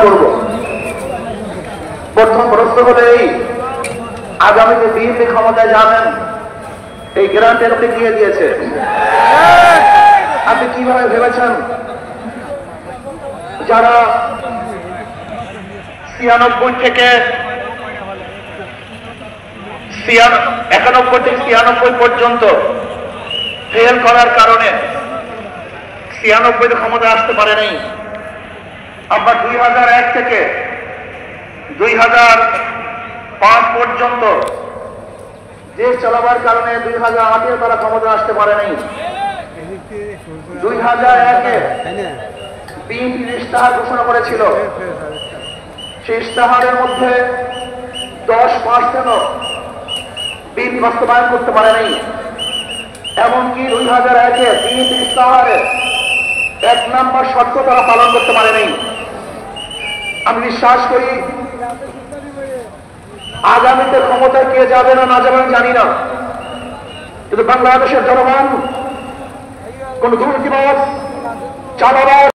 করব। প্রথম প্রশ্ন হলো এই, আগামীতে বিএনপি ক্ষমতায় যাবেন, এই গ্যারান্টি আপনি দিয়ে দিয়েছে। আপনি কিভাবে ভেবেছেন যারা 91 থেকে 91 পর্যন্ত ফেল করার কারণে 96 ক্ষমতা আসতে পারে নাই, আবার 2001 থেকে 2005 পর্যন্ত দেশ চালাবার কারণে 2008 তারা ক্ষমতা আসতে পারে নাই। 2001-এ বিএনপি ইশতেহার ঘোষণা করেছিল, সেই ইশতেহারের মধ্যে 10% বিএনপি বাস্তবায়ন করতে পারে নাই। এমনকি 2001-এ বিএনপি ইশতেহারে 1 নম্বর শর্ত তারা পালন করতে পারে নাই। আমি বিশ্বাস করি আগামীতে ক্ষমতায় কে যাবে না যাবে জানি না, কিন্তু বাংলাদেশের জনগণ কোন দুর্নীতিবাদ চালাবার